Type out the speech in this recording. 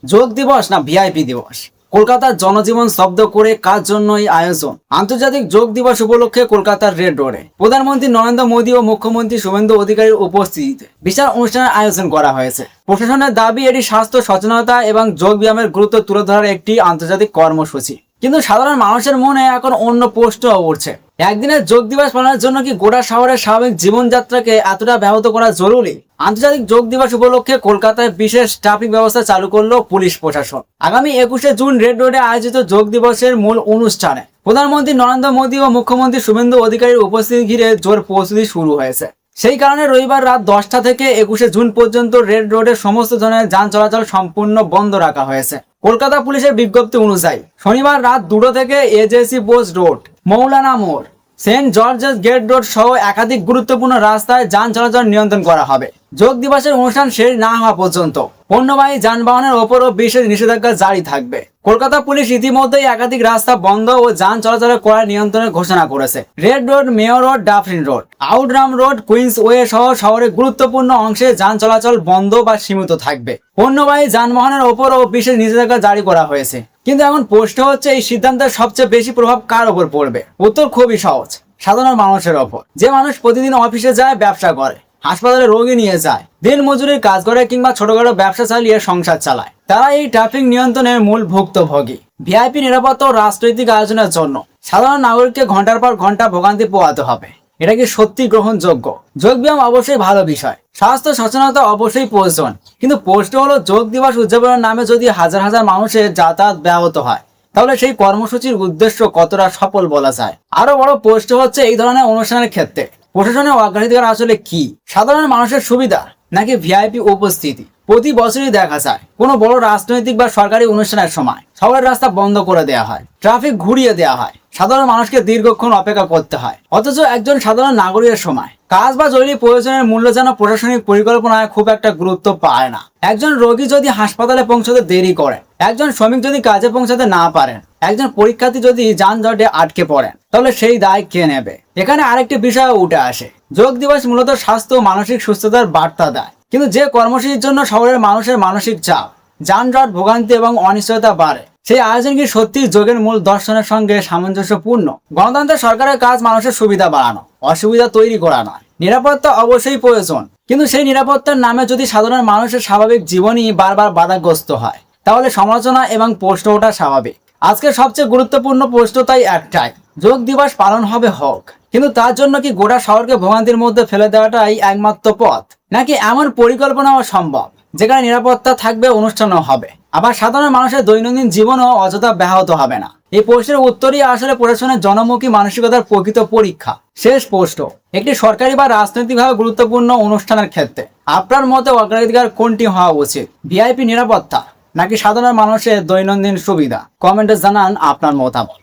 যোগ দিবস না ভিআইপি দিবস? কলকাতার জনজীবন স্তব্ধ করে কার জন্য এই আয়োজন? আন্তর্জাতিক যোগ দিবস উপলক্ষে কলকাতার রেড রোডে প্রধানমন্ত্রী নরেন্দ্র মোদী ও মুখ্যমন্ত্রী শুভেন্দু অধিকারীর উপস্থিতিতে বিশাল অনুষ্ঠানের আয়োজন করা হয়েছে। প্রশাসনের দাবি এটি স্বাস্থ্য সচেতনতা এবং যোগ ব্যায়ামের গুরুত্ব তুলে ধরার একটি আন্তর্জাতিক কর্মসূচি। কিন্তু সাধারণ মানুষের মনে এখন অন্য প্রশ্ন উঠছে, একদিনের যোগ দিবস পালনের জন্য কি গোটা শহরের স্বাভাবিক জীবনযাত্রাকে এতটা ব্যাহত করা জরুরি? আন্তর্জাতিক যোগ দিবস উপলক্ষে কলকাতায় বিশেষ ট্রাফিক ব্যবস্থা চালু করলো পুলিশ প্রশাসন। আগামী 21শে জুন রেড রোডে আয়োজিত যোগ দিবসের মূল অনুষ্ঠানে প্রধানমন্ত্রী নরেন্দ্র মোদী ও মুখ্যমন্ত্রী শুভেন্দু অধিকারীর উপস্থিতি ঘিরে জোর প্রস্তুতি শুরু হয়েছে। সেই কারণে রবিবার রাত 10টা থেকে 21শে জুন পর্যন্ত রেড রোডের সমস্ত ধরনের যান চলাচল সম্পূর্ণ বন্ধ রাখা হয়েছে। কলকাতা পুলিশের বিজ্ঞপ্তি অনুযায়ী শনিবার রাত 2টা থেকে এজেসি বোস রোড, মৌলানা মোড়, সেন্ট জর্জেস গেট রোড সহ একাধিক গুরুত্বপূর্ণ রাস্তায় যান চলাচল নিয়ন্ত্রণ করা হবে। যোগ দিবসের অনুষ্ঠান শেষ না হওয়া পর্যন্ত পণ্যবাহী যানবাহনের ওপরও বিশেষ নিষেধাজ্ঞা জারি থাকবে। কলকাতা পুলিশ ইতিমধ্যেই একাধিক রাস্তা বন্ধ ও যান চলাচলের কড়া নিয়ন্ত্রণের ঘোষণা করেছে। Red Road, Mayor Road, Dufferin Road, Outram Road, Queens Way সহ শহরের গুরুত্বপূর্ণ অংশে যান চলাচল বন্ধ বা সীমিত থাকবে। পণ্যবাহী যানবাহনের ওপরও বিশেষ নিষেধাজ্ঞা জারি করা হয়েছে। কিন্তু এখন প্রশ্ন হচ্ছে, এই সিদ্ধান্তের সবচেয়ে বেশি প্রভাব কার ওপর পড়বে? উত্তর খুবই সহজ, সাধারণ মানুষের ওপর। যে মানুষ প্রতিদিন অফিসে যায়, ব্যবসা করে, হাসপাতালে রোগী নিয়ে যায়, দিন মজুরির কাজ করে কিংবা ছোটখাটো ব্যবসা চালিয়ে সংসার চালায়, তারা এই ট্রাফিক নিয়ন্ত্রণের মূল ভুক্তভোগী। ভিআইপি নিরাপত্তা ও রাজনৈতিক আয়োজনের জন্য সাধারণ নাগরিককে ঘন্টার পর ঘন্টা ভোগান্তি পোহাতে হবে। এটা কি সত্যি গ্রহণযোগ্য? যোগব্যায়াম অবশ্যই ভালো বিষয়, স্বাস্থ্য সচেতনতা অবশ্যই প্রয়োজন, কিন্তু প্রশ্ন হলো, যোগ দিবস উদযাপনের নামে যদি হাজার হাজার মানুষের যাতায়াত ব্যাহত হয়, তাহলে সেই কর্মসূচির উদ্দেশ্য কতটা সফল বলা যায়? আরো বড় প্রশ্ন হচ্ছে, এই ধরনের অনুষ্ঠানের ক্ষেত্রে প্রশাসনের অগ্রাধিকার আসলে কি? সাধারণ মানুষের সুবিধা নাকি ভিআইপি উপস্থিতি? প্রতি বছরই দেখা যায় কোনো বড় রাজনৈতিক বা সরকারি অনুষ্ঠানের সময় শহরের রাস্তা বন্ধ করে দেওয়া হয়, ট্রাফিক ঘুরিয়ে দেওয়া হয়, সাধারণ মানুষকে দীর্ঘক্ষণ অপেক্ষা করতে হয়। অথচ একজন সাধারণ নাগরিকের সময় কাজ বা জরুরি প্রয়োজনের মূল্য যেন প্রশাসনিক পরিকল্পনায় খুব একটা গুরুত্ব পায় না। একজন রোগী যদি হাসপাতালে পৌঁছতে দেরি করেন, একজন শ্রমিক যদি কাজে পৌঁছাতে না পারেন, একজন পরীক্ষার্থী যদি যানজটে আটকে পড়েন, তাহলে সেই দায় কে নেবে? এখানে আরেকটি বিষয় উঠে আসে। যোগ দিবস মূলত স্বাস্থ্য ও মানসিক সুস্থতার বার্তা দেয়, কিন্তু যে কর্মসূচির জন্য শহরের মানুষের মানসিক চাপ, যানজট, ভোগান্তি এবং অনিশ্চয়তা বাড়ে, সেই আয়োজন কি সত্যি যোগের মূল দর্শনের সঙ্গে সামঞ্জস্যপূর্ণ? গণতন্ত্রের সরকারের কাজ মানুষের সুবিধা বাড়ানো, অসুবিধা তৈরি করা নয়। নিরাপত্তা অবশ্যই প্রয়োজন, কিন্তু সেই নিরাপত্তার নামে যদি সাধারণ মানুষের স্বাভাবিক জীবনই বারবার বাধাগ্রস্ত হয়, তাহলে সমালোচনা এবং প্রশ্ন ওঠা স্বাভাবিক। আজকে সবচেয়ে গুরুত্বপূর্ণ প্রশ্ন তাই একটাই, যোগ দিবস পালন হবে, হোক, কিন্তু তার জন্য কি গোটা শহরকে ভোগান্তির মধ্যে ফেলে দেওয়াটাই একমাত্র পথ, নাকি এমন পরিকল্পনাও সম্ভব যেখানে নিরাপত্তা থাকবে, অনুষ্ঠানও হবে, আবার সাধারণ মানুষের দৈনন্দিন জীবনও অযথা ব্যাহত হবে না? এই প্রশ্নের উত্তরই আসলে প্রশাসনের জনমুখী মানসিকতার প্রকৃত পরীক্ষা। শেষ প্রশ্ন, একটি সরকারি বা রাজনৈতিকভাবে গুরুত্বপূর্ণ অনুষ্ঠানের ক্ষেত্রে আপনার মতে অগ্রাধিকার কোনটি হওয়া উচিত? ভিআইপি নিরাপত্তা নাকি সাধারণ মানুষের দৈনন্দিন সুবিধা? কমেন্টে জানান আপনার মতামত।